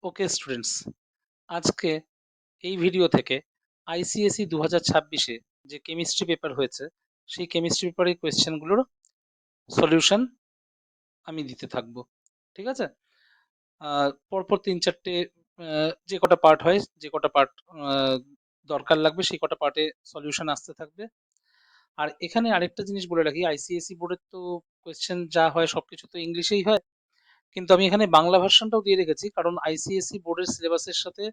Okay students, আজকে এই video থেকে আইসিএসই 2026-এ যে কেমিস্ট্রি পেপার হয়েছে সেই কেমিস্ট্রি পেপারের কোয়েশ্চেনগুলোর সলিউশন আমি দিতে থাকবো। ঠিক আছে? পরপর 3-4টে যে কটা পার্ট হয়, যে কটা পার্ট দরকার লাগবে সেই কটা পার্টে সলিউশন আসতে থাকবে। আর এখানে আরেকটা জিনিস বলে রাখি, আইসিএসই বোর্ডের তো কোয়েশ্চেন যা হয় সবকিছু তো ইংলিশেই হয়, কিন্তু আমি এখানে বাংলা ভার্সনটাও দিয়ে রেখেছি কারণ আইসিএসই বোর্ডের সিলেবাসের সাথে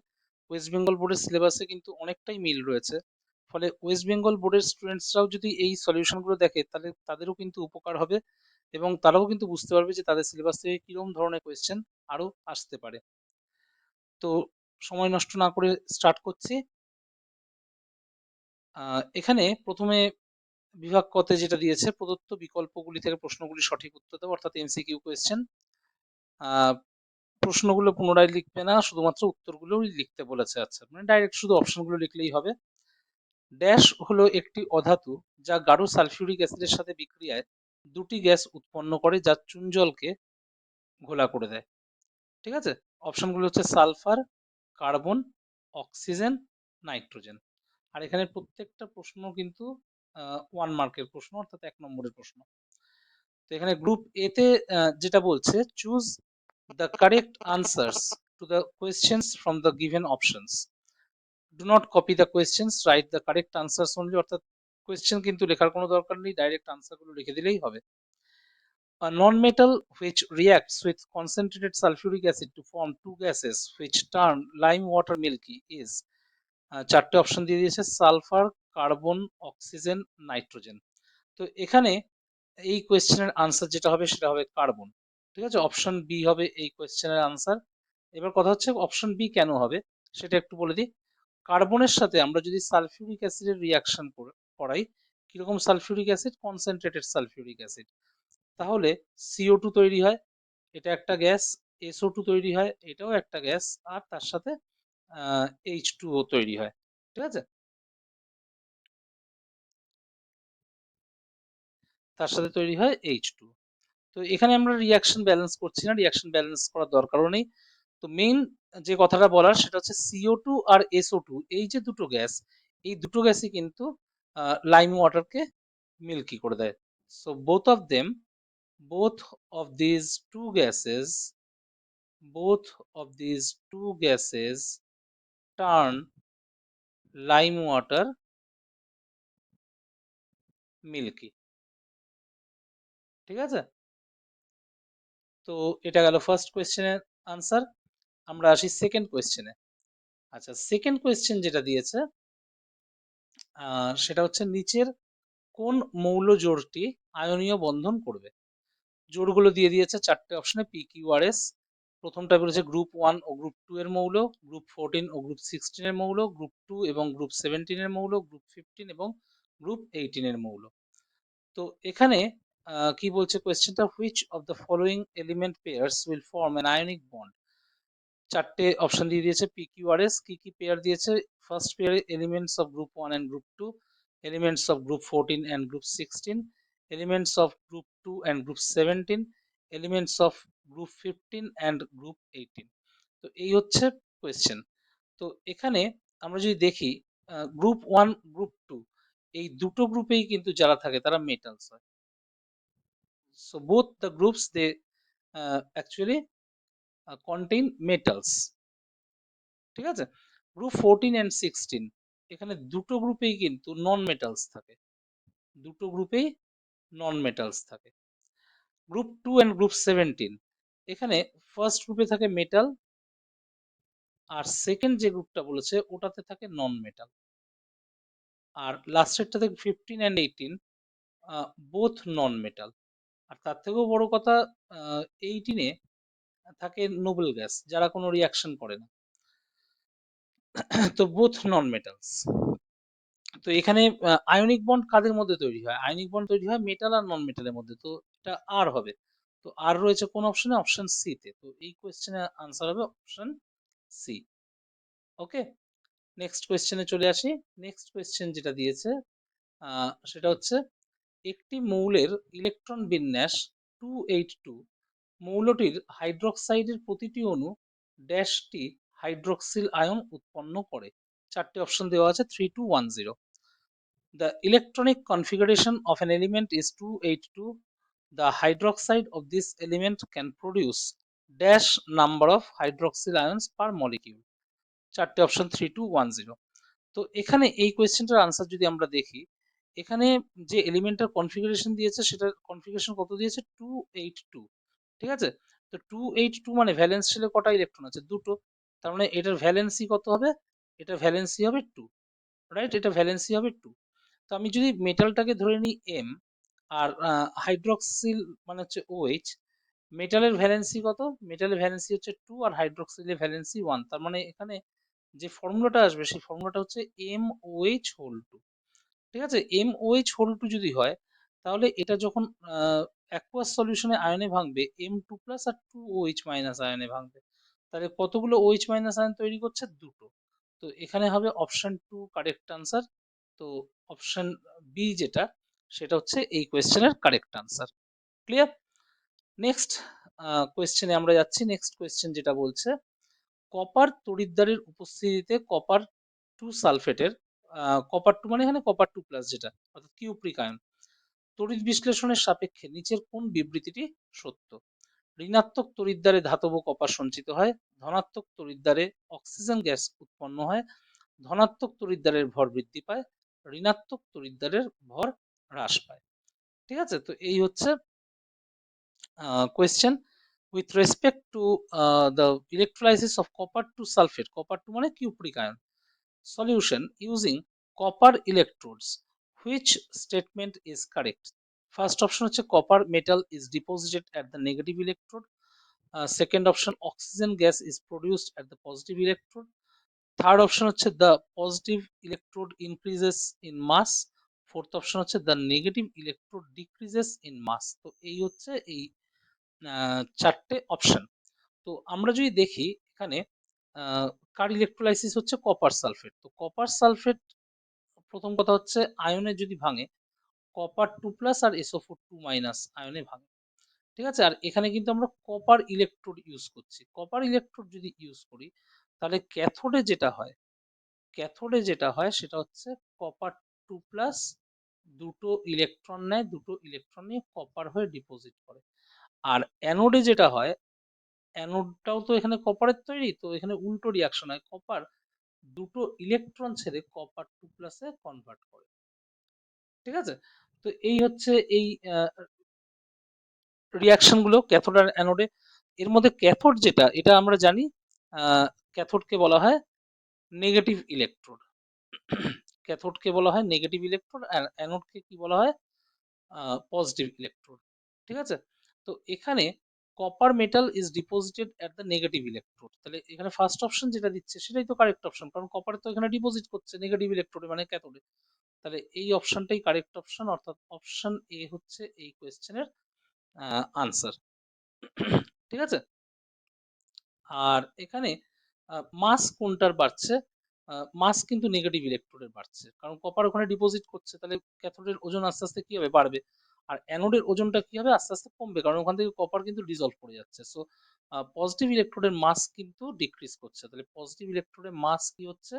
ওয়েস্ট বেঙ্গল বোর্ডের সিলেবাসে কিন্তু অনেকটাই মিল রয়েছে। ফলে ওয়েস্ট বেঙ্গল বোর্ডের স্টুডেন্টসরাও যদি এই সলিউশনগুলো দেখে তাহলে তাদেরও কিন্তু উপকার হবে এবং তারাও কিন্তু বুঝতে পারবে যে তাদের সিলেবাস থেকে কিরকম ধরনের কোয়েশ্চেন আরো আসতে পারে। তো সময় নষ্ট না করে স্টার্ট করছি। এখানে প্রথমে বিভাগ কতে যেটা দিয়েছে, প্রদত্ত বিকল্পগুলি থেকে প্রশ্নগুলি সঠিক উত্তর দেবো, অর্থাৎ এমসিকিউ কোয়েশ্চেন। প্রশ্নগুলো পুনরায় লিখবে না, শুধুমাত্র উত্তরগুলোই লিখতে বলেছে। আচ্ছা, মানে ডাইরেক্ট শুধু অপশনগুলো লিখলেই হবে। ড্যাশ হলো একটি অধাতু যা গাঢ় সালফিউরিক অ্যাসিডের সাথে বিক্রিয়ায় দুটি গ্যাস উৎপন্ন করে যা চুন জলকে ঘোলা করে দেয়। ঠিক আছে? অপশনগুলো হচ্ছে সালফার, কার্বন, অক্সিজেন, নাইট্রোজেন। আর এখানে প্রত্যেকটা প্রশ্ন কিন্তু 1 মার্কের প্রশ্ন, অর্থাৎ 1 নম্বরের প্রশ্ন। তো এখানে গ্রুপ এ তে যেটা বলছে, choose the correct answers to the questions from the given options. Do not copy the questions, write the correct answers only. অর্থাৎ কোয়েশ্চেন কিন্তু লেখার কোনো দরকার নেই, ডাইরেক্ট আনসারগুলো লিখে দিলেই হবে। A non-metal which reacts with concentrated sulfuric acid to form two gases which turn lime water milky is, চারটে অপশন দিয়ে দিয়েছে, সালফার, কার্বন, অক্সিজেন, নাইট্রোজেন। তো এখানে এই কোয়েশ্চেনের আনসার যেটা হবে সেটা হবে কার্বন। ঠিক আছে? অপশন বি হবে এই কোয়েশ্চেনের আনসার। এবার কথা হচ্ছে অপশন বি কেন হবে সেটা একটু বলে দিই। কার্বনের সাথে আমরা যদি সালফিউরিক অ্যাসিডের রিয়াকশন করাই, কিরকম sulphuric acid? Concentrated sulphuric acid. তাহলে CO2 তৈরি হয়, এটা একটা গ্যাস। SO2 তৈরি হয়, এটাও একটা গ্যাস। আর তার সাথে H2O তৈরি হয়। ঠিক আছে? তার সাথে তৈরি হয় H2। তো এখানে আমরা রিয়াকশন ব্যালেন্স করছি না, রিয়াকশন ব্যালেন্স করার দরকারও নেই। তো মেইন যে কথাটা বলার সেটা হচ্ছে CO2 আর SO2, এই যে দুটো গ্যাস, এই দুটো গ্যাসই কিন্তু লাইম ওয়াটারকে মিল্কি করে দেয়। So both of these two gases both of these two gases turn lime water milky। ঠিক আছে? তো এটা গেল ফার্স্ট কোয়েশ্চেনের আনসার। আমরা আসি সেকেন্ড কোয়েশ্চেনে। আচ্ছা, সেকেন্ড কোয়েশ্চেন যেটা দিয়েছে সেটা হচ্ছে, নিচের কোন মৌল জোড়টি আয়নীয় বন্ধন করবে? জোড়গুলো দিয়ে দিয়েছে চারটে অপশনে, PQRS। প্রথমটা বলেছে গ্রুপ 1 ও গ্রুপ 2 এর মৌল, গ্রুপ 14 ও গ্রুপ 16 এর মৌল, গ্রুপ 2 এবং গ্রুপ 17 এর মৌল, গ্রুপ 15 এবং গ্রুপ 18 এর মৌল। তো এখানে কি বলছে কোয়েশ্চেনটা, which of the following element pairs will form an ionic bond? চারটে অপশন দিয়ে দিয়েছে PQRS। কি কি পেয়ার দিয়েছে? First pair elements of group 1 and group 2, elements of group 14 and group 16, elements of group 2 and group 17, elements of group 15 and group 18। তো এই হচ্ছে question. তো এখানে আমরা যদি দেখি, গ্রুপ 1 গ্রুপ 2 এই দুটো গ্রুপেই কিন্তু যারা থাকে তারা মেটালস হয়। So both the groups they actually contain metals। ঠিক আছে? গ্রুপ 14 এন্ড 16 এখানে দুটো গ্রুপেই কিন্তু নন মেটালস থাকে, দুটো গ্রুপেই নন মেটালস থাকে। গ্রুপ 2 এন্ড গ্রুপ 17 এখানে ফার্স্ট গ্রুপে থাকে মেটাল, আর সেকেন্ড যে গ্রুপটা বলেছে ওটাতে থাকে নন মেটাল। আর লাস্টেরটা থেকে 15 এন্ড 18 বোথ নন মেটাল। আর তার থেকেও বড় কথা, 18 এ থাকে নোবেল গ্যাস যারা কোনো রিয়াকশন করে না। তো বোথ নন মেটালস। তো এখানে আয়নিক বন্ড কাদের মধ্যে তৈরি হয়? আয়নিক বন্ড তৈরি হয় মেটাল আর নন মেটালের মধ্যে। তো এটা আর হবে। তো আর রয়েছে কোন অপশনে? অপশন সি তে। তো এই কোয়েশ্চেনের আনসার হবে অপশন সি। ওকে, নেক্সট কোয়েশ্চেনে চলে আসি। নেক্সট কোয়েশ্চেন যেটা দিয়েছে সেটা হচ্ছে, একটি মৌলের ইলেকট্রন বিন্যাস 282, মৌলটির হাইড্রোক্সাইডের প্রতিটি অণু ড্যাশটি হাইড্রোক্সিল আয়ন উৎপন্ন করে। চারটে অপশন দেওয়া আছে 3210। The electronic configuration of an element is 282. The hydroxide of this element can produce dash number of hydroxyl ions per molecule. চারটে অপশন 3210। তো এখানে এই কোয়েশ্চেনটার আনসার যদি আমরা দেখি, এখানে যে এলিমেন্টের কনফিগারেশন দিয়েছে সেটার কনফিগারেশন কত দিয়েছে 282। ঠিক আছে, তো 282 মানে ভ্যালেন্স শেলে কটা ইলেকট্রন আছে? দুটো। তার মানে এটার ভ্যালেন্সি কত হবে? এটা ভ্যালেন্সি হবে 2, রাইট? এটা ভ্যালেন্সি হবে 2। তো আমি যদি মেটালটাকে ধরে নিই এম, আর হাইড্রক্সিল মানে হচ্ছে OH, মেটালের ভ্যালেন্সি কত? মেটালের ভ্যালেন্সি হচ্ছে 2 আর হাইড্রক্সিলের ভ্যালেন্সি 1। তার মানে এখানে যে ফর্মুলাটা আসবে সেই ফর্মুলাটা হচ্ছে MOH হোল 2। ঠিক আছে, MOH হোল 2 যদি হয় তাহলে এটা যখন অ্যাকুয়াস সলিউশনে আয়নে ভাঙবে M2+ আর 2OH- আয়নে ভাঙবে। তাহলে কতগুলো OH- আয়ন তৈরি করছে? দুটো। তো এখানে হবে অপশন 2 কারেক্ট আনসার। তো অপশন বি যেটা, সেটা হচ্ছে এই কোয়েশ্চেনের কারেক্ট আনসার। ক্লিয়ার? নেক্সট কোয়েশ্চেনে আমরা যাচ্ছি। নেক্সট কোয়েশ্চেন যেটা বলছে, কপার তড়িৎদ্বারের উপস্থিতিতে কপার 2 সালফেটের, কপার 2 মানে এখানে কপার 2+ যেটা, অর্থাৎ কিউপ্রিক আয়ন, তড়িৎ বিশ্লেষণের সাপেক্ষে নিচের কোন বিবৃতিটি সত্য? ঋণাত্মক তড়িৎদ্বারে ধাতব কপার সঞ্চিত হয়, ধনাত্মক তড়িৎদ্বারে অক্সিজেন গ্যাস উৎপন্ন হয়, ধনাত্মক তড়িৎদ্বারের ভর বৃদ্ধি পায়, ঋণাত্মক তড়িৎদ্বারের ভর হ্রাস পায়। ঠিক আছে, তো এই হচ্ছে question with respect to the electrolysis of copper to sulfate. Copper 2 মানে cupric ion solution using copper electrodes. Which statement is correct? First option হচ্ছে copper metal is deposited at the negative electrode. Second option, oxygen gas is produced at the positive electrode. Third option হচ্ছে the positive electrode increases in mass. Fourth option হচ্ছে the negative electrode decreases in mass. তো এই হচ্ছে এই চারটে option. তো আমরা যদি দেখি এখানে কার ইলেকট্রোলাইসিস হচ্ছে কপার সালফেট। তো কপার সালফেট প্রথম কথা হচ্ছে আয়নে যদি ভাঙে কপার 2+ আর SO4 2- আয়নে ভাঙে। ঠিক আছে, আর এখানে কিন্তু আমরা কপার ইলেকট্রোড ইউজ করছি। কপার ইলেকট্রোড যদি ইউজ করি তাহলে ক্যাথোডে যেটা হয় সেটা হচ্ছে কপার 2+ দুটো ইলেকট্রন নেয়, দুটো ইলেকট্রন নিয়ে কপার হয়ে ডিপোজিট করে। আর অ্যানোডে যেটা হয়, অ্যানোডটাও তো এখানে কপারের তৈরি, তো এখানে উল্টো রিয়াকশন হয়, কপার দুটো ইলেকট্রন ছেড়ে কপার 2+ কনভার্ট করে। ঠিক আছে, তো এই হচ্ছে এই রিয়াকশন গুলো ক্যাথোড আর অ্যানোডে। এর মধ্যে ক্যাথোড যেটা, এটা আমরা জানি ক্যাথোডকে বলা হয় নেগেটিভ ইলেকট্রোড। ক্যাথোডকে বলা হয় নেগেটিভ ইলেকট্রোড আর অ্যানোডকে কি বলা হয়? Positive electrode. ঠিক আছে, তো এখানে copper metal is deposited at the negative electrode. তাহলে এখানে ফার্স্ট অপশন যেটা দিচ্ছে সেটাই তো কারেক্ট অপশন, কারণ কপার তো এখানে ডিপোজিট করছে নেগেটিভ ইলেকট্রোডে মানে ক্যাথোডে। তাহলে এই অপশনটাই কারেক্ট অপশন, অর্থাৎ অপশন এ হচ্ছে এই কোয়েশ্চেনের আনসার। ঠিক আছে, আর এখানে মাস কোনটার বাড়ছে? মাস কিন্তু নেগেটিভ ইলেকট্রোডের বাড়ছে, কারণ কপার ওখানে ডিপোজিট করছে, তাহলে ক্যাথোডের ওজন আস্তে আস্তে কি হবে? বাড়বে। আর অ্যানোডের ওজনটা কি হবে? আস্তে আস্তে কমবে, কারণ ওখান থেকে কপার কিন্তু ডিজলভ করে যাচ্ছে। সো পজিটিভ ইলেকট্রোডের মাস কিন্তু ডিক্রিজ করছে, তাহলে পজিটিভ ইলেকট্রোডের মাস কি হচ্ছে?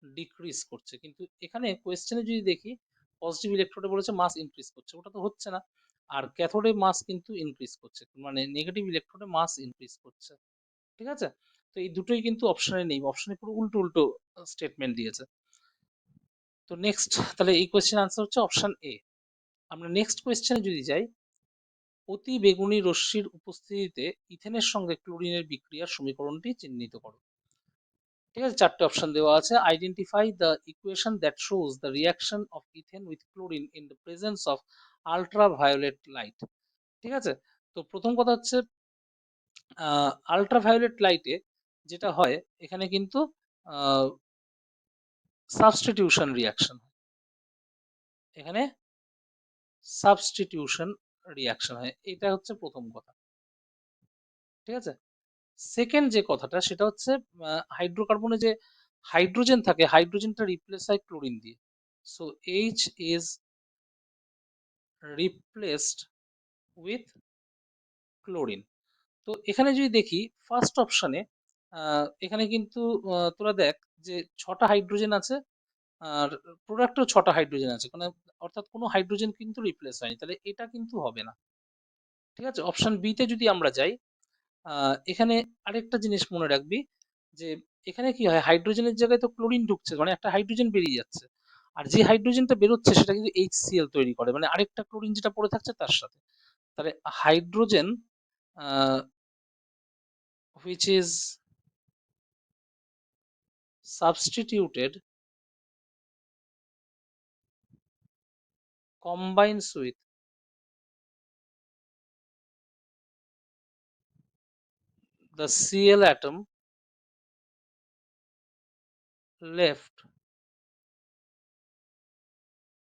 ডিক্রিজ করছে। কিন্তু এখানে কোয়েশ্চেনে যদি দেখি পজিটিভ ইলেকট্রোডে বলেছে মাস ইনক্রিজ করছে, ওটা তো হচ্ছে না। আর ক্যাথোডে মাস কিন্তু ইনক্রিজ করছে, মানে নেগেটিভ ইলেকট্রোডে মাস ইনক্রিজ করছে। ঠিক আছে, তো এই দুটোই কিন্তু অপশনে নেই, অপশনে পুরো উল্টো উল্টো স্টেটমেন্ট দিয়েছে। তো নেক্সট, তাহলে এই কোয়েশ্চেন আনসার হচ্ছে অপশন এ। আমরা নেক্সট কোয়েশ্চেনে যদি যাই, অতি বেগুনি রশ্মির উপস্থিতিতে ইথেনের সঙ্গে ক্লোরিনের বিক্রিয়ার সমীকরণটি চিহ্নিত করো। ঠিক আছে, চারটে অপশন দেওয়া আছে। Identify the equation that shows the reaction of ethane with chlorine in the presence of ultraviolet light. ঠিক আছে, তো প্রথম কথা হচ্ছে আল্ট্রাভায়োলেট লাইটে যেটা হয় এখানে কিন্তু সাবস্টিটিউশন রিয়াকশন, এখানে সাবস্টিটিউশন রিয়াকশন হয়, এটা হচ্ছে প্রথম কথা। ঠিক আছে, সেকেন্ড যে কথাটা সেটা হচ্ছে হাইড্রোকার্বনে যে হাইড্রোজেন থাকে, হাইড্রোজেনটা রিপ্লেস হয় ক্লোরিন দিয়ে। So H is replaced with chlorine. তো এখানে যদি দেখি ফার্স্ট অপশনে এখানে কিন্তু তোরা দেখ যে 6টা হাইড্রোজেন আছে আর প্রোডাক্টেও 6টা হাইড্রোজেন আছে, মানে অর্থাৎ কোনো হাইড্রোজেন কিন্তু রিপ্লেস হয়নি, তাহলে এটা কিন্তু হবে না। ঠিক আছে, অপশন বি তে যদি আমরা যাই, এখানে আরেকটা জিনিস মনে রাখবি যে এখানে কি হয়, হাইড্রোজেনের জায়গায় তো ক্লোরিন ঢুকছে, মানে একটা হাইড্রোজেন বেরিয়ে যাচ্ছে, আর যে হাইড্রোজেনটা বেরোচ্ছে সেটা কিন্তু HCl তৈরি করে, মানে আরেকটা ক্লোরিন যেটা পড়ে থাকছে তার সাথে। তাহলে hydrogen which is substituted combines with the Cl atom left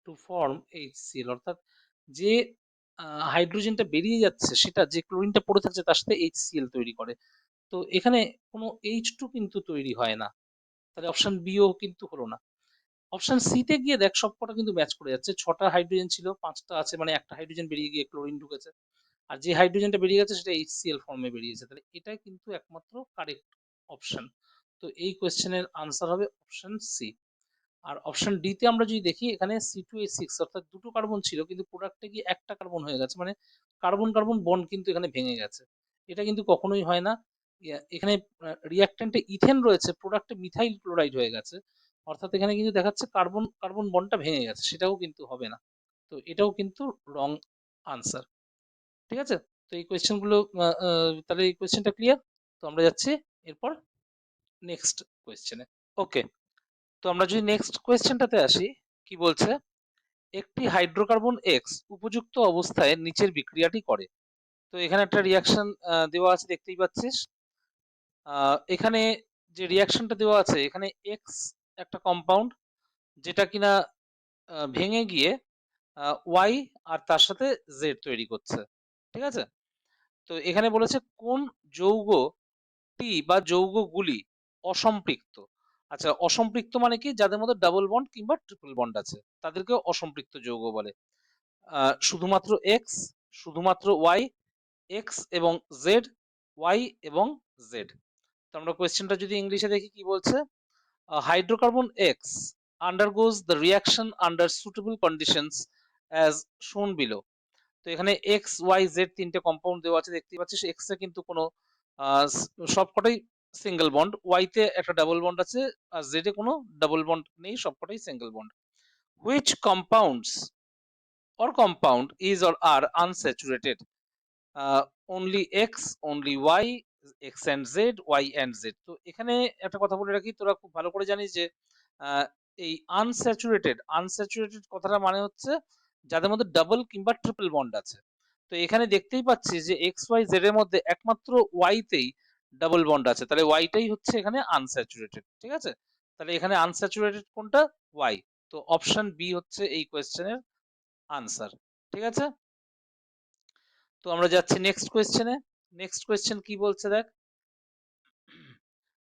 to form HCl, অর্থাৎ যে হাইড্রোজেনটা বেরিয়ে যাচ্ছে সেটা যে ক্লোরিনটা পড়ে থাকছে তার সাথে HCl তৈরি করে। তো এখানে কোনো H2 কিন্তু তৈরি হয় না, তাহলে অপশন বিও কিন্তু হলো না। অপশন সি তে গিয়ে দেখ সবকটা কিন্তু ম্যাচ করে যাচ্ছে, 6টা হাইড্রোজেন ছিল 5টা আছে, মানে একটা হাইড্রোজেন বেরিয়ে গিয়ে ক্লোরিন ঢুকেছে, আর যে হাইড্রোজেনটা বেরিয়ে গেছে সেটা HCl ফর্মে বেরিয়েছে, তাহলে এটাই কিন্তু একমাত্র কারেক্ট অপশন। তো এই কোয়েশ্চেনের আনসার হবে অপশন সি। আর অপশন ডি তে আমরা যদি দেখি, এখানে C2H6 অর্থাৎ দুটো কার্বন ছিল কিন্তু প্রোডাক্টে গিয়ে একটা কার্বন হয়ে গেছে, মানে কার্বন কার্বন বন্ড কিন্তু এখানে ভেঙে গেছে, এটা কিন্তু কখনোই হয় না। এখানে রিয়াক্ট্যান্টে ইথেন রয়েছে, প্রোডাক্টে মিথাইল ক্লোরাইড হয়ে গেছে, অর্থাৎ এখানে কিন্তু দেখাচ্ছে কার্বন কার্বন বন্ডটা ভেঙে গেছে, সেটাও কিন্তু হবে না। তো এটাও কিন্তু রং আনসার। ঠিক আছে, তো এই কোয়েশ্চেন গুলো তাহলে এই কোয়েশ্চেনটা ক্লিয়ার। তো আমরা যাচ্ছি এরপর নেক্সট কোয়েশ্চেনে। ওকে, তো আমরা যদি নেক্সট কোয়েশ্চেনটাতে আসি, কি বলছে, একটি হাইড্রোকার্বন এক্স উপযুক্ত অবস্থায় নিচের বিক্রিয়াটি করে। তো এখানে একটা রিয়াকশন দেওয়া আছে দেখতেই পাচ্ছিস। এখানে যে রিয়াকশনটা দেওয়া আছে, এখানে এক্স একটা কম্পাউন্ড যেটা কিনা ভেঙে গিয়ে ওয়াই আর তার সাথে জেড তৈরি করছে। ঠিক আছে, তো এখানে বলেছে কোন যৌগটি বা যৌগগুলি অসম্পৃক্ত। আচ্ছা, অসম্পৃক্ত মানে কি, যাদের মধ্যে ডাবল বন্ড কিংবা ট্রিপল বন্ড আছে তাদেরকে অসম্পৃক্ত যৌগ বলে। শুধুমাত্র এক্স, শুধুমাত্র ওয়াই, এক্স এবং জেড, ওয়াই এবং জেড। তো আমরা কোয়েশ্চেনটা যদি ইংলিশে দেখি কি বলছে, hydrocarbon x undergoes the reaction under suitable conditions as shown below। তো এখানে এক্স ওয়াই জেড তিনটে কম্পাউন্ড দেওয়া আছে দেখতেই পাচ্ছিস, এক্স এ কিন্তু কোনো সবকটাই সিঙ্গেল বন্ড, ওয়াই তে একটা ডাবল বন্ড আছে, আর জেড এ কোনো ডাবল বন্ড নেই, সবকটাই single bond. Which compounds or compound is or are unsaturated, uh, only x, only y, x and z, y and z। তো এখানে একটা কথা বলে রাখি, তোরা খুব ভালো করে জানিস যে আহ, এই আনস্যাচুরেটেড, আনস্যাচুরেটেড কথাটা মানে হচ্ছে যাদের মধ্যে ডাবল কিংবা ট্রিপল বন্ড আছে। তো এখানে দেখতেই পাচ্ছি যে এক্স ওয়াই জেড এর মধ্যে একমাত্র ওয়াই তেই ডাবল বন্ড আছে, তাহলে ওয়াইটাই হচ্ছে এখানে আনস্যাচুরেটেড। ঠিক আছে, তাহলে এখানে আনস্যাচুরেটেড কোনটা, ওয়াই। তো অপশন বি হচ্ছে এই কোয়েশ্চেনের আনসার। ঠিক আছে, তো আমরা যাচ্ছি নেক্সট কোয়েশ্চেনে। নেক্সট কোয়েশ্চেন কি বলছে দেখ,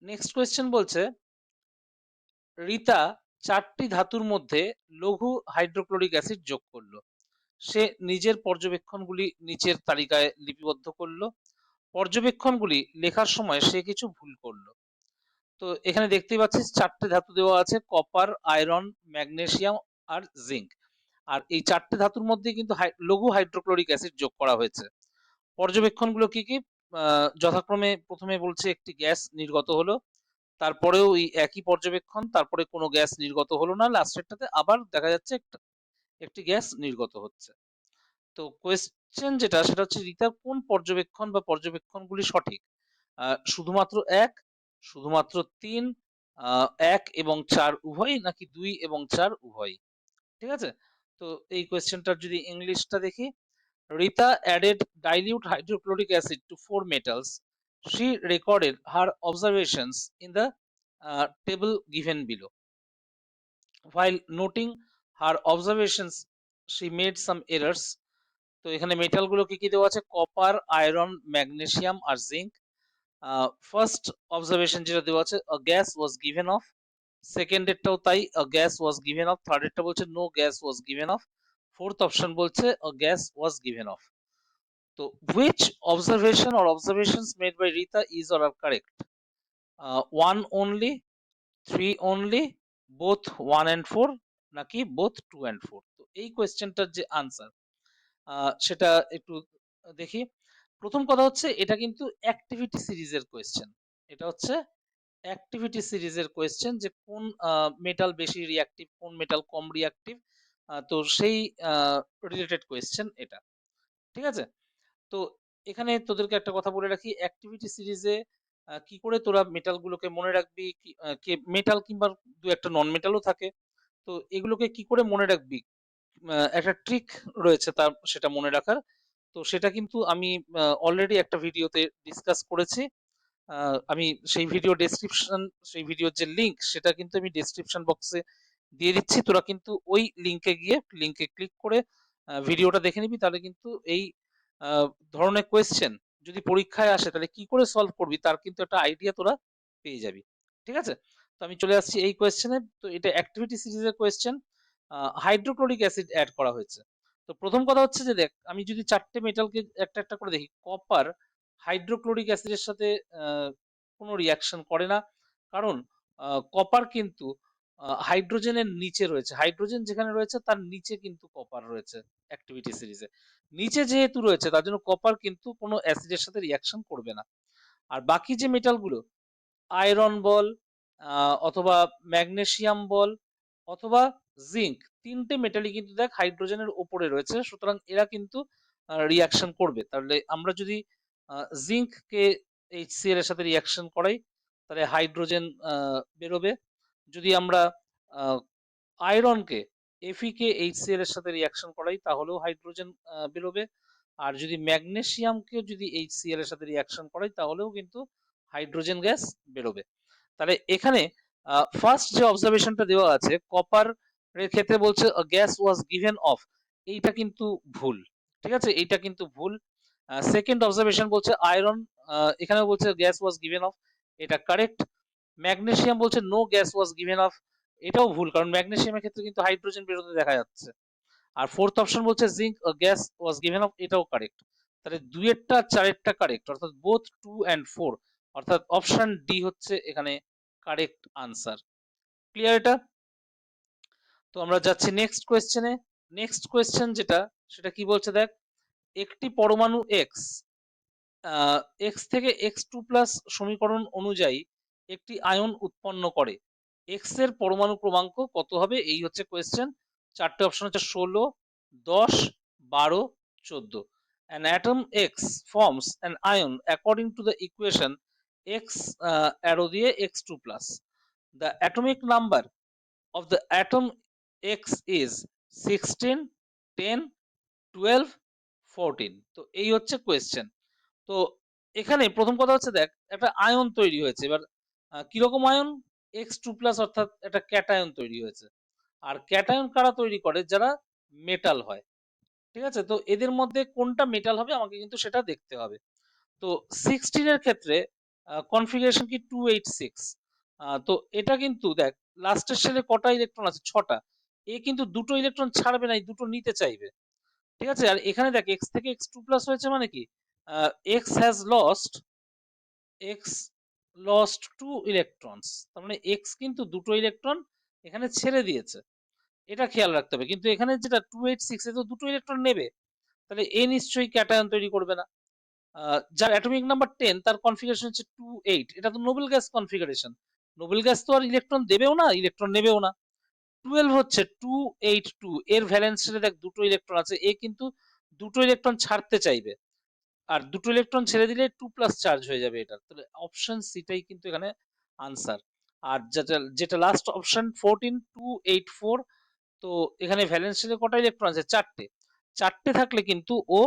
নেক্সট কোয়েশ্চেন বলছে রিতা 4টি ধাতুর মধ্যে লঘু হাইড্রোক্লোরিক অ্যাসিড যোগ করলো। সে নিজের পর্যবেক্ষণগুলি নিচের তালিকায় লিপিবদ্ধ করলো। পর্যবেক্ষণগুলি লেখার সময় সে কিছু ভুল করলো। তো এখানে দেখতেই পাচ্ছিস 4টে ধাতু দেওয়া আছে, কপার, আয়রন, ম্যাগনেসিয়াম আর জিঙ্ক। আর এই 4টে ধাতুর মধ্যে কিন্তু লঘু হাইড্রোক্লোরিক অ্যাসিড যোগ করা হয়েছে। পর্যবেক্ষণগুলো কি কি, যথাক্রমে প্রথমে বলছে একটি গ্যাস নির্গত হলো, তারপরেও এই একই পর্যবেক্ষণ, তারপরে কোনো গ্যাস নির্গত হলো না, লাস্টেরটাতে আবার দেখা যাচ্ছে একটি গ্যাস নির্গত হচ্ছে। তো কোয়েশ্চেন যেটা সেটা হচ্ছে রিতার কোন পর্যবেক্ষণ বা পর্যবেক্ষণগুলি সঠিক, শুধুমাত্র এক, শুধুমাত্র তিন, 1 এবং 4 উভয়, নাকি 2 এবং 4 উভয়। ঠিক আছে, তো এই কোয়েশ্চেনটার যদি ইংলিশটা দেখি, Rita added dilute hydrochloric acid to 4 metals. She recorded her observations in the table given below. While noting her observations, she made some errors. তো এখানে মেটাল গুলো কি কি দেওয়া আছে, কপার, আয়রন, ম্যাগনেসিয়াম আর জিঙ্ক। ফার্স্ট অবজারভেশন যেটা দেওয়া আছে, a gas was given off। Second এরটাও তাই, a gas was given off। Third এরটা বলছে no gas was given off। Fourth option বলছে a gas was given off। তো which observation or observations made by Rita is or are correct? 1 only, 3 only, both 1 and 4, নাকি both 2 and 4? তো এই কোয়েশ্চেনটার যে answer সেটা একটু দেখি। প্রথম কথা হচ্ছে এটা কিন্তু অ্যাক্টিভিটি সিরিজের কোয়েশ্চেন। এটা হচ্ছে অ্যাক্টিভিটি সিরিজের কোয়েশ্চেন যে কোন মেটাল বেশি রিঅ্যাক্টিভ, কোন মেটাল কম রিঅ্যাক্টিভ। তো সেই রিলেটেড কোয়েশ্চেন এটা। ঠিক আছে? তো এখানে তোদেরকে একটা কথা বলে রাখি, অ্যাক্টিভিটি সিরিজে কি করে তোরা মেটাল গুলোকে মনে রাখবি, কে মেটাল কিংবা দু একটা নন মেটালও থাকে। তো এগুলোকে কি করে মনে রাখবি, একটা ট্রিক রয়েছে তার সেটা মনে রাখার। তো সেটা কিন্তু আমি অলরেডি একটা ভিডিওতে ডিসকাস করেছি। আমি সেই ভিডিও ডেসক্রিপশন, সেই ভিডিওর যে লিংক সেটা কিন্তু আমি ডেসক্রিপশন বক্সে দিয়ে দিচ্ছি। তোরা কিন্তু ওই লিংকে গিয়ে লিংকে ক্লিক করে ভিডিওটা দেখে নিবি, তাহলে কিন্তু এই ধরনের কোয়েশ্চেন যদি পরীক্ষায় আসে তাহলে কি করে সলভ করবি তার কিন্তু একটা আইডিয়া তোরা পেয়ে যাবি। ঠিক আছে? তো আমি চলে আসছি এই কোয়েশ্চেনে। তো এটা অ্যাক্টিভিটি সিরিজের কোয়েশ্চেন। হাইড্রোক্লোরিক অ্যাসিড অ্যাড করা হয়েছে। তো প্রথম কথা হচ্ছে যে দেখ, আমি যদি চারটে মেটালকে একটা একটা করে দেখি, কপার হাইড্রোক্লোরিক অ্যাসিডের সাথে কোনো রিয়াকশন করে না। কারণ কপার কিন্তু হাইড্রোজেনের নিচে রয়েছে। হাইড্রোজেন যেখানে রয়েছে তার নিচে কিন্তু কপার রয়েছে অ্যাক্টিভিটি সিরিজে। নিচে যেহেতু রয়েছে তার জন্য কপার কিন্তু কোনো অ্যাসিডের সাথে রিয়াকশন করবে না। আর বাকি যে মেটালগুলো, আয়রন বল, অথবা ম্যাগনেসিয়াম বল, অথবা জিঙ্ক, তিনটে মেটালই কিন্তু দেখ হাইড্রোজেনের ওপরে রয়েছে, সুতরাং এরা কিন্তু রিয়াকশন করবে। তাহলে আমরা যদি জিঙ্ককে HCl এর সাথে রিয়াকশন করাই তাহলে হাইড্রোজেন বেরোবে। যদি আমরা আয়রনকে Fe কে HCl এর সাথে রিয়াকশন করাই তাহলেও হাইড্রোজেন বেরোবে। আর যদি ম্যাগনেসিয়ামকে যদি HCl এর সাথে রিয়াকশন করাই তাহলেও কিন্তু হাইড্রোজেন গ্যাস বেরোবে। তাহলে এখানে ফার্স্ট যে অবজারভেশনটা দেওয়া আছে কপার এর ক্ষেত্রে বলছে গ্যাস ওয়াজ গিভেন অফ, এইটা কিন্তু ভুল। ঠিক আছে? এইটা কিন্তু ভুল। সেকেন্ড অবজারভেশন বলছে আয়রন, এখানে বলছে গ্যাস ওয়াজ গিভেন অফ, এটা কারেক্ট। ম্যাগনেসিয়াম বলছে no gas was given off, এটাও ভুল, কারণ ম্যাগনেসিয়ামের ক্ষেত্রে কিন্তু হাইড্রোজেন বেরোতে দেখা যাচ্ছে। আর ফোর্থ অপশন বলছে zinc gas was given off, এটাও কারেক্ট। তাহলে দুইয়েরটা চারেরটা কারেক্ট, অর্থাৎ বোথ 2 and 4, অর্থাৎ অপশন ডি হচ্ছে এখানে কারেক্ট আনসার। ক্লিয়ার এটা? তো আমরা যাচ্ছি নেক্সট কোয়েশ্চেনে। নেক্সট কোয়েশ্চেন যেটা, সেটা কি বলছে দেখ, একটি পরমাণু এক্স এক্স থেকে X2+ সমীকরণ অনুযায়ী একটি আয়ন উৎপন্ন করে, এক্স এর পরমাণু ক্রমাঙ্ক কত হবে? এই হচ্ছে কোয়েশ্চেন। চারটে অপশন হচ্ছে 16, 10, 12, 14। An atom X forms an ion according to the equation X arrow দিয়ে X2+. The atomic number of the atom X is 16, 10, 12, 14. তো এই হচ্ছে কোয়েশ্চেন। তো এখানে প্রথম কথা হচ্ছে দেখ, একটা আয়ন তৈরি হয়েছে। এবার কিরকম আয়ন? X2+, অর্থাৎ একটা ক্যাটায়ন তৈরি হয়েছে। আর ক্যাটায়ন কারা তৈরি করে? যারা মেটাল হয়। ঠিক আছে? তো এদের মধ্যে কোনটা মেটাল হবে আমাকে কিন্তু সেটা দেখতে হবে। তো 16 এর ক্ষেত্রে কনফিগারেশন কি 286। তো এটা কিন্তু দেখ লাস্টের শেলে কটা ইলেকট্রন আছে? 6টা। এ কিন্তু দুটো ইলেকট্রন ছাড়বে না, এই দুটো নিতে চাইবে। ঠিক আছে? আর এখানে দেখ x থেকে X2+ হয়েছে মানে কি, x has lost 2 electrons, তার মানে x কিন্তু দুটো ইলেকট্রন এখানে ছেড়ে দিয়েছে, এটা খেয়াল রাখতে হবে। কিন্তু এখানে যেটা 286 এ তো দুটো ইলেকট্রন নেবে, তাহলে এ নিশ্চয়ই ক্যাটায়ন তৈরি করবে না। যার অ্যাটমিক নাম্বার 10 তার কনফিগারেশন হচ্ছে 28, এটা তো Nobel gas configuration. Nobel gas তো আর ইলেকট্রন দেবেও না, ইলেকট্রন নেবেও না। 12 হচ্ছে 282, এর ভ্যালেন্স শেলে দেখ দুটো ইলেকট্রন আছে, এ কিন্তু দুটো ইলেকট্রন ছাড়তে চাইবে। আর দুটো ইলেকট্রন ছেড়ে দিলে 2+ চার্জ হয়ে যাবে এটা। তাহলে অপশন সিটাই কিন্তু এখানে আনসার। আর যেটা যেটা লাস্ট অপশন 14, 284, তো এখানে ভ্যালেন্স শেলে কটা ইলেকট্রন আছে? চারটে। চারটে থাকলে কিন্তু ও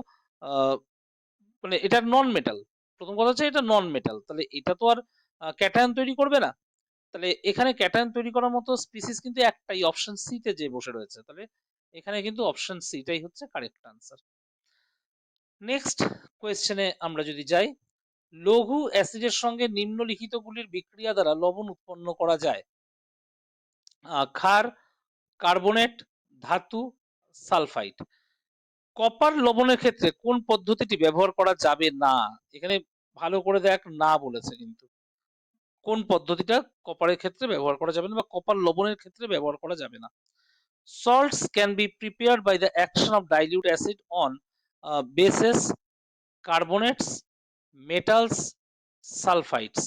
মানে এটা নন মেটাল। প্রথম কথা হচ্ছে এটা নন মেটাল, তাহলে এটা তো আর ক্যাটায়ন তৈরি করবে না। তাহলে এখানে ক্যাটায়ন তৈরি করার মতো স্পিসিস কিন্তু একটাই, অপশন সি তে যে বসে রয়েছে। তাহলে এখানে কিন্তু অপশন সিটাই হচ্ছে কারেক্ট আনসার। নেক্সট কোয়েশ্চেনে আমরা যদি যাই, লঘু অ্যাসিডের সঙ্গে নিম্নলিখিতগুলির বিক্রিয়া দ্বারা লবণ উৎপন্ন করা যায়: ক্ষার, কার্বনেট, ধাতু, সালফাইড। কপার লবণের ক্ষেত্রে কোন পদ্ধতিটি ব্যবহার করা যাবে না? এখানে ভালো করে দেখ, না বলেছে কিন্তু। কোন পদ্ধতিটা কপারের ক্ষেত্রে ব্যবহার করা যাবে না বা কপার লবণের ক্ষেত্রে ব্যবহার করা যাবে না। Salts can be prepared by the action of dilute acid on bases, carbonates, metals, sulfides.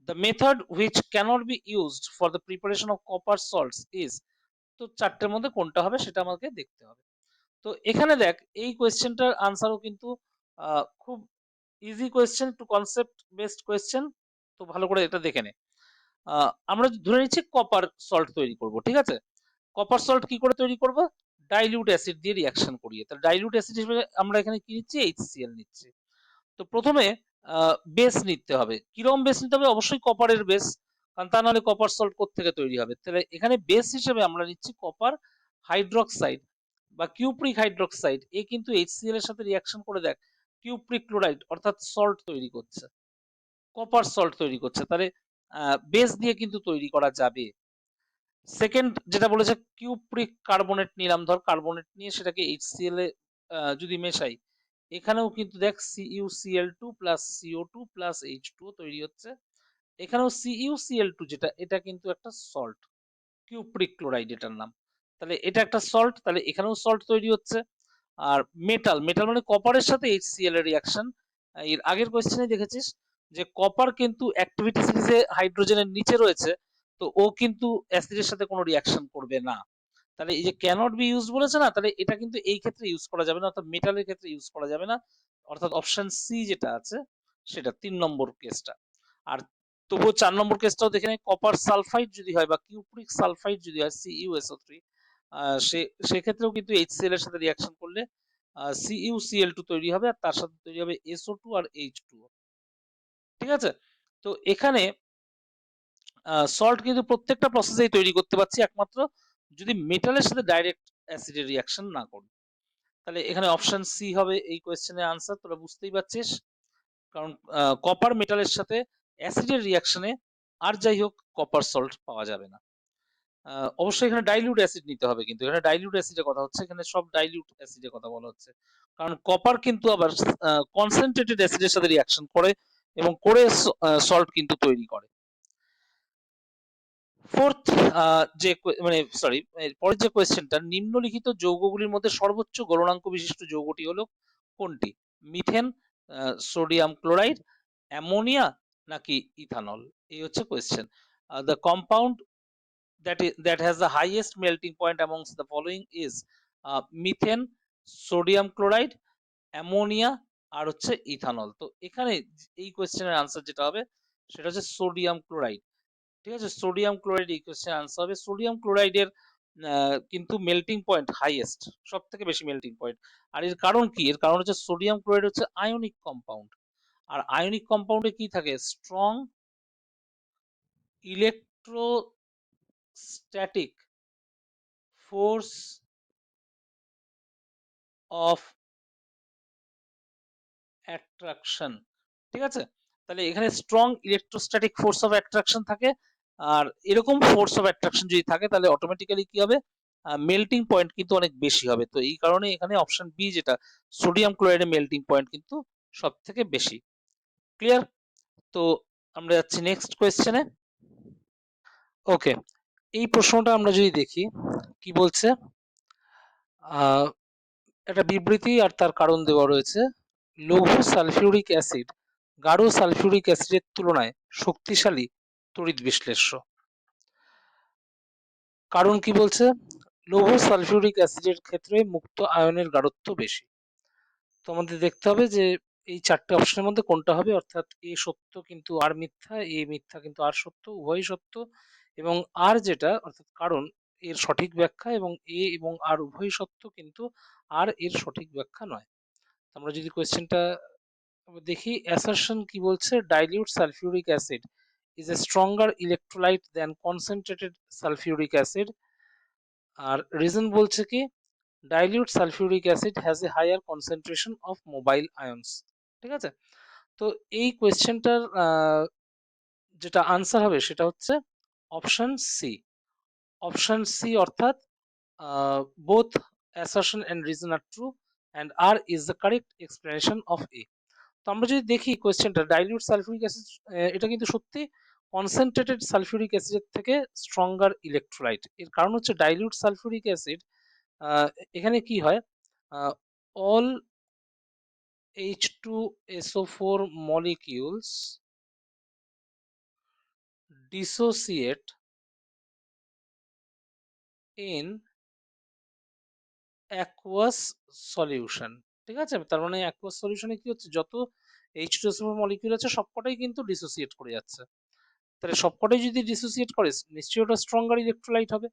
The method which cannot be used for the preparation of copper salts is, তো চারটের মধ্যে কোনটা হবে সেটা আমাকে দেখতে হবে। তো এখানে দেখ এই কোয়েশ্চেনটার আনসারও কিন্তু খুব easy question, to concept based question. তো ভালো করে এটা দেখে নে। আমরা ধরে নিচ্ছি কপার সল্ট তৈরি করব, ঠিক আছে? কপার সল্ট কি করে তৈরি করব? ডাইলিউট অ্যাসিড দিয়ে রিঅ্যাকশন করিয়ে। তাহলে ডাইলিউট অ্যাসিড হিসেবে আমরা এখানে কি নিচ্ছি? HCl নিচ্ছি। তো প্রথমে বেস নিতে হবে। কিরকম বেস নিতে হবে? অবশ্যই কপারের বেস, কারণ তা নাহলে কপার সল্ট কোত্থেকে তৈরি হবে? তাহলে এখানে বেস হিসেবে আমরা নিচ্ছি কপার হাইড্রক্সাইড বা কিউপ্রিক হাইড্রক্সাইড। এ কিন্তু HCl এর সাথে রিঅ্যাকশন করে দেখ কিউপ্রিক ক্লোরাইড অর্থাৎ সল্ট তৈরি করছে, কপার সল্ট তৈরি করছে। তাহলে বেস দিয়ে কিন্তু তৈরি করা যাবে। সেকেন্ড যেটা বলেছে কিউপ্রিক কার্বনেট নিলাম, ধর কার্বনেট নিয়ে সেটাকে HCl এ যদি মেশাই, এখানেও কিন্তু দেখ CuCl2 plus CO2 plus H2O তৈরি হচ্ছে। এখানেও CuCl2 যেটা, এটা কিন্তু একটা সল্ট, কিউপ্রিক ক্লোরাইড এটার নাম। তাহলে এটা একটা সল্ট, তাহলে এখানেও সল্ট তৈরি হচ্ছে। আর মেটাল, মেটাল মানে কপারের সাথে HCl এর রিঅ্যাকশন। এর আগের কোয়েশ্চেনে দেখেছিস যে কপার কিন্তু অ্যাক্টিভিটি সিরিজে হাইড্রোজেনের নিচে রয়েছে, তো ও কিন্তু অ্যাসিডের সাথে কোনো রিঅ্যাকশন করবে না। তাহলে এই যে ক্যানট বি ইউজ বলেছে না, তাহলে এটা কিন্তু এই ক্ষেত্রে ইউজ করা যাবে না, অর্থাৎ মেটালের ক্ষেত্রে ইউজ করা যাবে না, অর্থাৎ অপশন সি যেটা আছে সেটা 3 নম্বর কেসটা। আর তবুও 4 নম্বর কেসটাও দেখে নেই, কপার সালফাইড যদি হয় বা কিউপ্রিক সালফাইড যদি হয় CuSO3, সে সেক্ষেত্রেও কিন্তু HCl এর সাথে রিঅ্যাকশন করলে CuCl2 তৈরি হবে আর তার সাথে তৈরি হবে SO2 আর H2O, ঠিক আছে? তো এখানে সল্ট কিন্তু প্রত্যেকটা প্রসেসেই তৈরি করতে পারছি, একমাত্র যদি মেটালের সাথে ডাইরেক্ট অ্যাসিডের রিঅ্যাকশন না করি। তাহলে এখানে অপশন সি হবে এই কোয়েশ্চেনের আনসার। তোরা বুঝতেই পারছিস, কারণ কপার মেটালের সাথে অ্যাসিডের রিঅ্যাকশনে আর যাই হোক কপার সল্ট পাওয়া যাবে না। অবশ্যই এখানে ডাইলিউট অ্যাসিড নিতে হবে, কিন্তু এখানে ডাইলিউট অ্যাসিডের কথা হচ্ছে, এখানে সব ডাইলিউট অ্যাসিডের কথা বলা হচ্ছে, কারণ কপার কিন্তু আবার কনসেন্ট্রেটেড অ্যাসিডের সাথে রিঅ্যাকশন করে এবং করে সল্ট কিন্তু তৈরি করে। ফোর্থ যে মানে সরি, পরের যে কোয়েশ্চেনটা, নিম্নলিখিত যৌগগুলির মধ্যে সর্বোচ্চ গলনাঙ্ক বিশিষ্ট যৌগটি হলো কোনটি? মিথেন, সোডিয়াম ক্লোরাইড, অ্যামোনিয়া নাকি ইথানল? এই হচ্ছে question. The compound that has the highest melting point amongst the following is methane, sodium chloride, ammonia আর হচ্ছে ইথানল। তো এখানে এই কোয়েশ্চেনের আনসার যেটা হবে সেটা হচ্ছে সোডিয়াম ক্লোরাইড, ঠিক আছে? সোডিয়াম ক্লোরাইড এই কোয়েশ্চেনের আনসার হবে। সোডিয়াম ক্লোরাইডের কিন্তু মেল্টিং পয়েন্ট হাইয়েস্ট, সব থেকে বেশি মেল্টিং পয়েন্ট। আর এর কারণ কি? এর কারণ হচ্ছে সোডিয়াম ক্লোরাইড হচ্ছে আয়নিক কম্পাউন্ড, আর আয়নিক কম্পাউন্ডে কি থাকে? Strong electrostatic force of attraction, ঠিক আছে? তাহলে এখানে strong electrostatic force of attraction থাকে, আর এরকম ফোর্স অফ অ্যাট্রাকশন যদি থাকে তাহলে অটোমেটিক্যালি কি হবে? মেল্টিং পয়েন্ট কিন্তু অনেক বেশি হবে। তো এই কারণে এখানে অপশন বি যেটা, সোডিয়াম ক্লোরাইডের মেল্টিং পয়েন্ট কিন্তু সব থেকে বেশি। ক্লিয়ার? তো আমরা যাচ্ছি নেক্সট কোয়েশ্চেনে। ওকে, এই প্রশ্নটা আমরা যদি দেখি কি বলছে, আহ একটা বিবৃতি আর তার কারণ দেওয়া রয়েছে। লঘু সালফিউরিক অ্যাসিড গাঢ় সালফিউরিক অ্যাসিডের তুলনায় শক্তিশালী তড়িৎ বিশ্লেষ্য। কারণ কি বলছে? লঘু সালফিউরিক অ্যাসিডের ক্ষেত্রে মুক্ত আয়নের গাঢ়ত্ব বেশি। তো আমাদের দেখতে হবে যে এই চারটে অপশনের মধ্যে কোনটা হবে, অর্থাৎ এ সত্য কিন্তু আর মিথ্যা, এ মিথ্যা কিন্তু আর সত্য, উভয়ই সত্য। এবং আর যেটা অর্থাৎ কারণ এর সঠিক ব্যাখ্যা, এবং এ এবং আর উভয়ই সত্য কিন্তু আর এর সঠিক ব্যাখ্যা নয়। আমরা যদি কোয়েশ্চেনটা দেখি, অ্যাসারশন কি বলছে? Dilute sulphuric acid is a stronger electrolyte than concentrated sulfuric acid, আর রিজন বলছে কি dilute sulfuric acid has a higher concentration of mobile ions, ঠিক আছে? তো এই কোয়েশ্চেনটার যেটা আনসার হবে সেটা হচ্ছে অপশন সি। অপশন সি অর্থাৎ both assertion and reason are true and R is the correct explanation of A। তো আমরা যদি দেখি কোয়েশ্চেনটা, ডাইলিউট সালফিউরিক অ্যাসিড, এটা কিন্তু সত্যি কনসেন্ট্রেটেড সালফিউরিক অ্যাসিডের থেকে স্ট্রঙ্গার ইলেকট্রোলাইট। এর কারণ হচ্ছে ডাইলিউট সালফিউরিক অ্যাসিড, এখানে কি হয়, all H2SO4 molecules dissociate in aqueous solution। ঠিক আছে, তার মানে aqueous সলিউশনে কি হচ্ছে, যত H2SO4 মলিকিউল আছে সবকটাই কিন্তু ডিসোসিয়েট করে যাচ্ছে। তাহলে সবকটাই যদি ডিসোসিয়েট করে নিশ্চয়ই ওটা স্ট্রঙ্গার ইলেকট্রোলাইট হবে।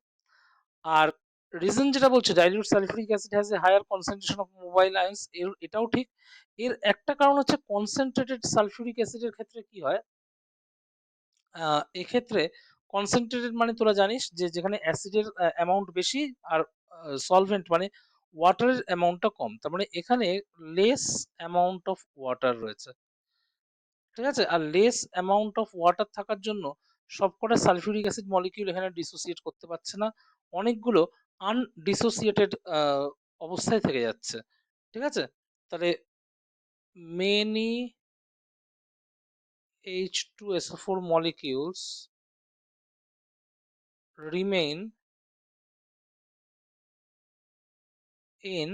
আর রিজন যেটা বলছে dilute sulphuric acid has a higher concentration of mobile ions, এটাও ঠিক। এর একটা কারণ হচ্ছে কনসেন্ট্রেটেড সালফিউরিক অ্যাসিডের ক্ষেত্রে কি হয়, এক্ষেত্রে কনসেন্ট্রেটেড মানে তোরা জানিস যে যেখানে অ্যাসিডের অ্যামাউন্ট বেশি আর সলভেন্ট মানে ওয়াটারের অ্যামাউন্টটা কম, তার মানে এখানে লেস অ্যামাউন্ট অফ ওয়াটার রয়েছে। ঠিক আছে, আর লেস অ্যামাউন্ট অফ ওয়াটার থাকার জন্য সবকটা সালফিউরিক অ্যাসিড মলিকিউল এখানে ডিসোসিয়েট করতে পারছে না, অনেকগুলো আনডিসোসিয়েটেড অবস্থায় থেকে যাচ্ছে। ঠিক আছে, তাহলে many H2SO4 molecules remain in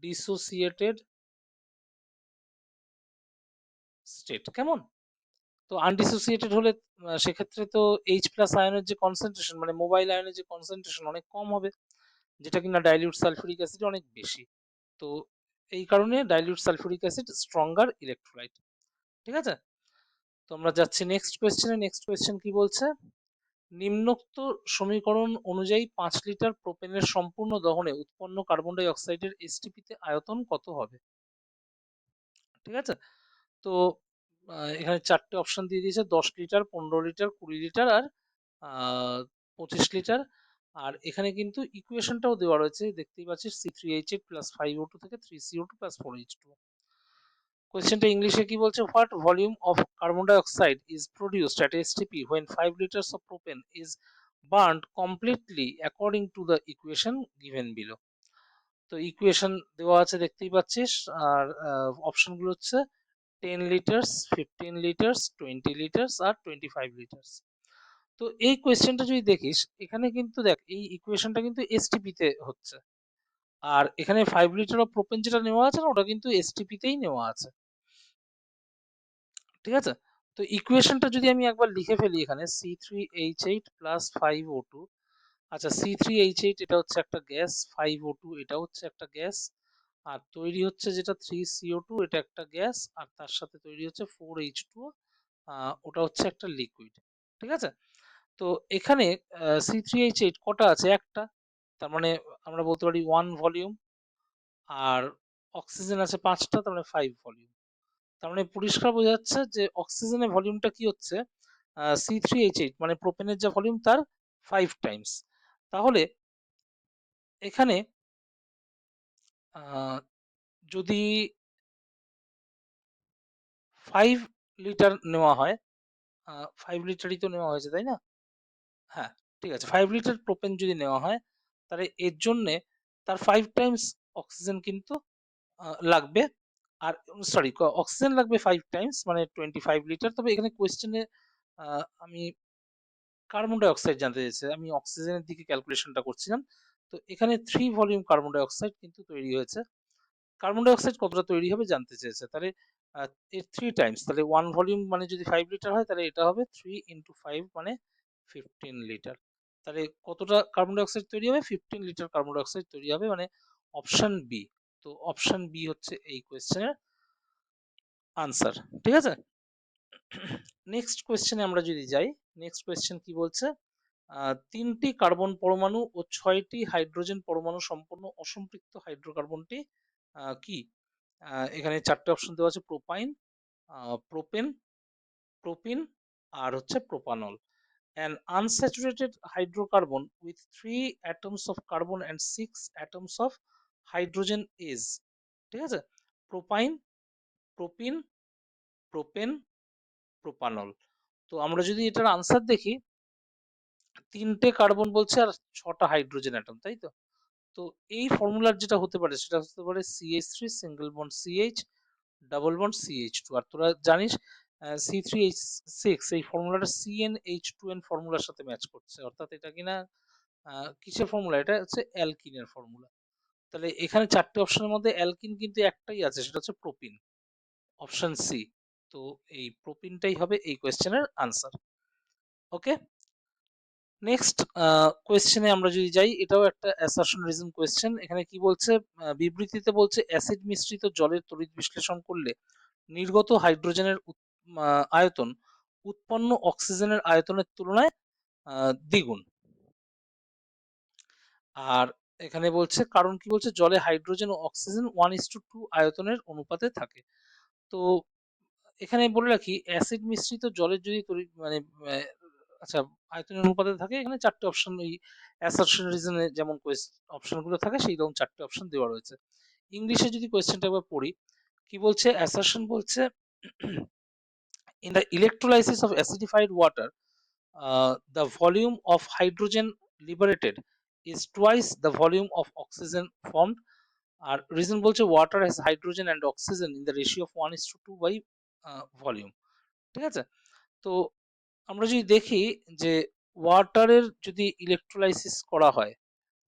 undissociated state। কেমন? তো আনডিসোসিয়েটেড হলে সেক্ষেত্রে তো H প্লাস আয়নের যে কনসেন্ট্রেশন মানে মোবাইল আয়নের যে কনসেন্ট্রেশন অনেক কম হবে, যেটা কিনা ডাইলিউট সালফিউরিক অ্যাসিড অনেক বেশি। তো এই কারণে dilute sulphuric acid stronger electrolyte. ঠিক আছে, তো আমরা যাচ্ছি নেক্সট কোয়েশ্চেনে। নেক্সট কোয়েশ্চেন কি বলছে, নিম্নোক্ত সমীকরণ অনুযায়ী 5 লিটার প্রোপেনের সম্পূর্ণ দহনে উৎপন্ন কার্বন ডাই অক্সাইডের এসটিপিতে আয়তন কত হবে? ঠিক আছে, তো এখানে চারটে অপশন দিয়ে দিয়েছে, 10 লিটার, 15 লিটার, 20 লিটার আর 25 লিটার। আর এখানে কিন্তু ইকুয়েশনটাও দেওয়া রয়েছে, দেখতেই পাচ্ছিস, C3H8 প্লাস 5O2 থেকে 3CO2 প্লাস 4H2। কোয়েশ্চেনটা ইংলিশে কি বলছে, what volume of carbon dioxide is produced at STP when 5 liters of propane is burned completely according to the equation given below। তো ইকুয়েশন দেওয়া আছে দেখতেই পাচ্ছিস, আর অপশনগুলো হচ্ছে 10 লিটার্স, 15 লিটার্স, 20 লিটার্স আর 25 লিটার্স। তো এই কোয়েশ্চেনটা যদি দেখিস, এখানে কিন্তু দেখ এই ইকুয়েশনটা কিন্তু এসটিপি তে হচ্ছে, আর এখানে 5 লিটার অফ প্রোপেন যেটা নেওয়া আছে না ওটা কিন্তু এসটিপি তেই নেওয়া আছে। ঠিক আছে, তো ইকুয়েশনটা যদি আমি একবার লিখে ফেলি, এখানে C3H8 প্লাস 5O2। আচ্ছা, C3H8 এটা হচ্ছে একটা গ্যাস, 5O2 এটা হচ্ছে একটা গ্যাস, আর তৈরি হচ্ছে যেটা 3CO2 এটা একটা গ্যাস, আর তার সাথে তৈরি হচ্ছে 4H2, ওটা হচ্ছে একটা লিকুইড। ঠিক আছে, তো এখানে C3H8 কটা আছে, একটা, তার মানে আমরা বলতে পারি 1 ভলিউম, আর অক্সিজেন আছে 5টা, তার মানে 5 ভলিউম। তার মানে পরিষ্কার বোঝা যাচ্ছে যে অক্সিজেনের ভলিউমটা কি হচ্ছে, C3H8 মানে প্রোপেনের যে ভলিউম তার 5 টাইমস। তাহলে এখানে যদি 5 লিটার নেওয়া হয়, 5 লিটারই তো নেওয়া হয়েছে তাই না? হ্যাঁ, ঠিক আছে, 5 লিটার প্রোপেন যদি নেওয়া হয় তাহলে এর জন্যে তার 5 টাইমস অক্সিজেন কিন্তু লাগবে। আর সরি, অক্সিজেন লাগবে 5 টাইমস মানে 25 লিটার। তবে এখানে কোয়েশ্চেনে আমি কার্বন ডাই অক্সাইড জানতে চেয়েছে, আমি অক্সিজেনের দিকে ক্যালকুলেশনটা করছিলাম। তো এখানে 3 ভলিউম কার্বন ডাই অক্সাইড কিন্তু তৈরি হয়েছে। কার্বন ডাই অক্সাইড কতটা তৈরি হবে জানতে চেয়েছে, তাহলে এর 3 টাইমস, তাহলে 1 ভলিউম মানে যদি 5 লিটার হয় তাহলে এটা হবে 3 ইন্টু 5 মানে 15 লিটার। তাহলে কতটা কার্বন ডাই অক্সাইড তৈরি হবে, 15 লিটার কার্বন ডাই অক্সাইড তৈরি হবে, মানে অপশন বি। তো অপশন বি হচ্ছে এই কোয়েশ্চেনের আনসার। ঠিক আছে, নেক্সট কোয়েশ্চেনে আমরা যদি যাই, নেক্সট কোয়েশ্চেন কি বলছে, 3টি কার্বন পরমাণু ও 6টি হাইড্রোজেন পরমাণু সম্পন্ন অসম্পৃক্ত হাইড্রোকার্বনটি কি? এখানে 4টে অপশন দেওয়া আছে, প্রোপাইন, প্রোপেন, প্রোপিন আর হচ্ছে propanol. An unsaturated hydrocarbon with 3 atoms of carbon and 6 atoms of hydrogen is, ঠিক আছে, প্রোপাইন, প্রোপিন, প্রোপেন, প্রোপানল। তো আমরা যদি এটার আনসার দেখি, 3টে কার্বন বলছে আর 6টা হাইড্রোজেন অ্যাটম, তাই তো? তো এই ফর্মুলার যেটা হতে পারে সেটা হতে পারে CH3 single bond CH double bond CH2, আর তোরা জানিস C3H6 এই ফর্মুলাটা CnH2n ফর্মুলার সাথে ম্যাচ করছে, অর্থাৎ এটা কিনা কিসের ফর্মুলা, এটা হচ্ছে অ্যালকিনের ফর্মুলা। তাহলে এখানে চারটে অপশনের মধ্যে অ্যালকিন কিন্তু একটাই আছে, সেটা হচ্ছে প্রোপিন, অপশন সি। তো এই প্রোপিনটাই হবে এই কোয়েশ্চেনের আনসার। ওকে, নেক্সট কোয়েশ্চেনে আমরা যদি যাই, এটাও একটা অ্যাসারশন রিজন কোয়েশ্চেন। এখানে কি বলছে, বিবৃতিতে বলছে অ্যাসিড মিশ্রিত জলের তড়িৎ বিশ্লেষণ করলে নির্গত হাইড্রোজেনের আয়তন উৎপন্ন অক্সিজেনের আয়তনের তুলনায় দ্বিগুণ। আর এখানে বলছে কারণ কি, বলছে জলে হাইড্রোজেন ও অক্সিজেন 1:2 আয়তনের অনুপাতে থাকে। তো এখানে বলে রাখি, অ্যাসিড মিশ্রিত জলের যদি মানে আচ্ছা আয়তনের অনুপাতে থাকে, এখানে চারটে অপশন ওই অ্যাসারশন রিজনে যেমন অপশন গুলো থাকে সেই রকম চারটে অপশন দেওয়া রয়েছে। ইংলিশে যদি কোয়েশ্চেনটা একবার পড়ি, কি বলছে, অ্যাসারশন বলছে in the electrolysis of acidified water, the volume of hydrogen liberated is twice the volume of oxygen formed. আর রিজন বলছে water has hydrogen and oxygen in the ratio of 1:2 by volume. ঠিক আছে, তো আমরা যদি দেখি যে ওয়াটারের যদি ইলেকট্রোলাইসিস করা হয়,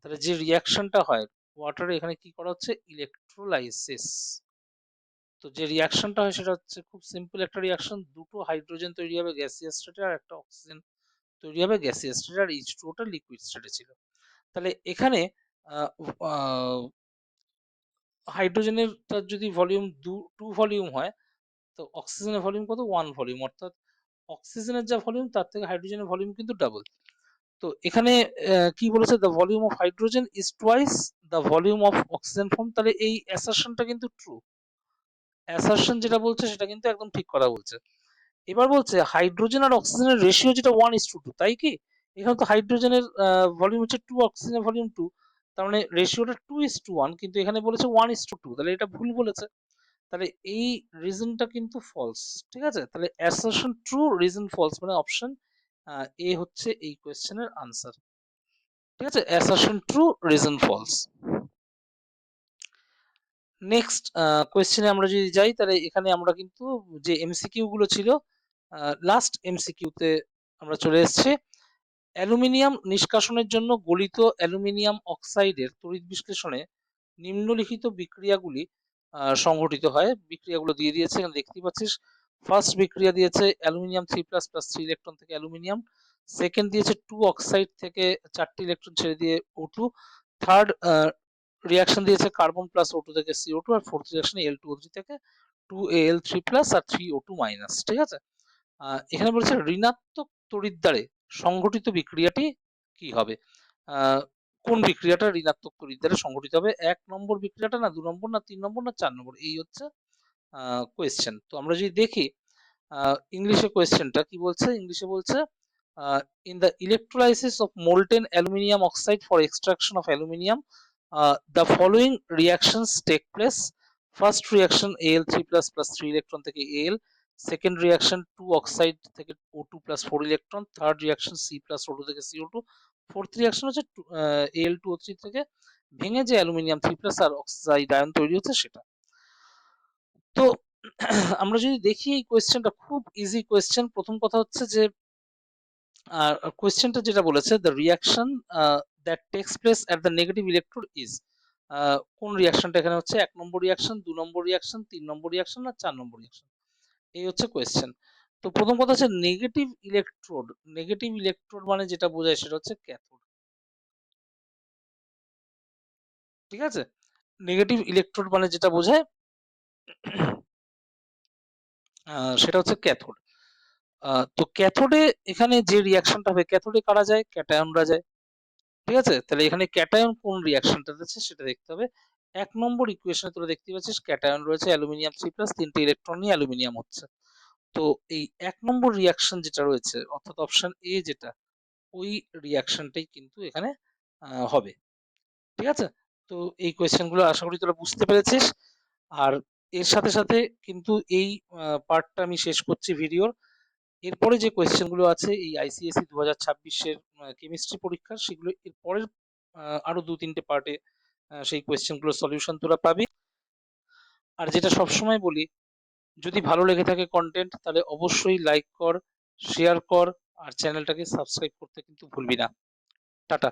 তাহলে যে রিয়াকশনটা হয়, ওয়াটারে এখানে কি করা হচ্ছে, ইলেকট্রোলাইসিস। তো যে রিয়াকশনটা হয় সেটা হচ্ছে খুব সিম্পল একটা রিয়াকশন, দুটো হাইড্রোজেন তৈরি হবে গ্যাসিয়াস স্টেটে আর একটা অক্সিজেন তৈরি হবে গ্যাসিয়াস স্টেটে, আর H2 ওটা লিকুইড স্টেটে ছিল। তাহলে এখানে হাইড্রোজেনের তার যদি ভলিউম টু ভলিউম হয়, তো অক্সিজেনের ভলিউম কত, 1 ভলিউম, অর্থাৎ অক্সিজেনের যা ভলিউম তার থেকে হাইড্রোজেনের ভলিউম কিন্তু ডাবল। তো এখানে কি বলেছে, the volume of hydrogen is twice the volume of oxygen form. তাহলে এই অ্যাসারশনটা কিন্তু ট্রু, অ্যাসারশন যেটা বলছে সেটা কিন্তু একদম ঠিক কথা বলছে। এবার বলছে হাইড্রোজেন আর অক্সিজেনের রেশিও যেটা 1:2, তাই কি, এখানে তো হাইড্রোজেনের ভলিউম হচ্ছে 2, অক্সিজেনের ভলিউম 2, তার মানে রেশিওটা 2:1, কিন্তু এখানে বলেছে 1:2, তাহলে এটা ভুল বলেছে। তাহলে এই রিজনটা কিন্তু ফলস। ঠিক আছে, তাহলে অ্যাসারশন ট্রু, রিজন ফলস, মানে অপশন এ হচ্ছে এই কোয়েশ্চেনের আনসার। ঠিক আছে, assertion true, reason false. Next কোয়েশ্চেনে আমরা যদি যাই, তাহলে এখানে আমরা কিন্তু যে এমসিকিউ গুলো ছিল, লাস্ট এমসিকিউতে আমরা চলে এসেছি। অ্যালুমিনিয়াম নিষ্কাশনের জন্য গলিত অ্যালুমিনিয়াম অক্সাইডের তড়িৎ বিশ্লেষণে নিম্নলিখিত বিক্রিয়াগুলি সংঘটিত হয়। বিক্রিয়াগুলো দিয়ে দিয়েছে, এখানে দেখতে পাচ্ছিস। ফার্স্ট বিক্রিয়া দিয়েছে অ্যালুমিনিয়াম 3++3 ইলেকট্রন থেকে অ্যালুমিনিয়াম, সেকেন্ড দিয়েছে 2 অক্সাইড থেকে 4টি ইলেকট্রন ছেড়ে দিয়ে O2, থার্ড রিয়াকশন দিয়েছে কার্বন প্লাস O2 থেকে CO2, আর ফোর্থ রিয়াকশন Al2O3 থেকে 2Al3+ আর 3O2-। ঠিক আছে, এখানে বলছে ঋণাত্মক তড়িৎদ্বারে সংঘটিত বিক্রিয়াটি কি হবে, কোন বিক্রিয়াটা ঋণাত্মক তড়িৎদ্বারে সংঘটিত হবে, 1 নম্বর বিক্রিয়াটা, না 2 নম্বর, না 3 নম্বর, না 4 নম্বর, এই হচ্ছে কোয়েশ্চেন। তো আমরা যদি দেখি ইংলিশে কোয়েশ্চেনটা কি বলছে, ইংলিশে বলছে in the electrolysis of molten aluminium oxide for extraction of aluminium, the following reactions take place. First reaction Al3+ 3 electron থেকে Al, second reaction 2 oxide থেকে O2+4 electron, third reaction C+O2 থেকে CO2, fourth reaction হচ্ছে Al2O3 থেকে ভেঙে যে aluminium 3+ আর oxide ion তৈরি হচ্ছে সেটা। তো আমরা যদি দেখি এই কোয়েশ্চেনটা খুব ইজি কোয়েশ্চেন। প্রথম কথা হচ্ছে যে কোয়েশ্চেনটা যেটা বলেছে, the reaction that takes place at the negative electrode is, কোন রিয়াকশনটা এখানে হচ্ছে, 1 নম্বর রিয়াকশন, 2 নম্বর রিয়াকশন, 3 নম্বর রিয়াকশন, না 4 নম্বর রিয়াকশন, এই হচ্ছে কোয়েশ্চেন। তো প্রথম কথা হচ্ছে নেগেটিভ ইলেকট্রোড, নেগেটিভ ইলেকট্রোড মানে যেটা বোঝায় সেটা হচ্ছে ক্যাথোড। ঠিক আছে, নেগেটিভ ইলেকট্রোড মানে যেটা বোঝায় সেটা হচ্ছে ক্যাথোড। তো ক্যাথোডে এখানে যে রিয়াকশনটা হবে, ক্যাথোডে কারা যায়, ক্যাটায়নরা যায়। ঠিক আছে, তাহলে এখানে ক্যাটায়ন কোন রিয়াকশনটা আছে সেটা দেখতে হবে। 1 নম্বর ইকুয়েশনে তোরা দেখতে পাচ্ছিস ক্যাটায়ন রয়েছে অ্যালুমিনিয়াম 3+, 3টে ইলেকট্রন নিয়ে অ্যালুমিনিয়াম হচ্ছে। তো এই 1 নম্বর রিয়াকশন যেটা রয়েছে, অর্থাৎ অপশন এ যেটা, ওই রিয়াকশনটাই কিন্তু এখানে হবে। ঠিক আছে, তো এই কোয়েশ্চেন গুলো আশা করি তোরা বুঝতে পেরেছিস। আর এর সাথে সাথে কিন্তু এই পার্টটা আমি শেষ করছি ভিডিওর। এরপরে যে কোয়েশ্চেন গুলো আছে এই ICSE 2026-এর কেমিস্ট্রি পরীক্ষার, সেগুলো এর পরের আরো 2-3টে পার্টে সেই কোয়েশ্চেন গুলোর সলিউশন তোরা পাবি। আর যেটা সবসময় বলি, যদি ভালো লেগে থাকে কন্টেন্ট তাহলে অবশ্যই লাইক কর, শেয়ার কর, আর চ্যানেলটাকে সাবস্ক্রাইব করতে কিন্তু ভুলবি না। টাটা।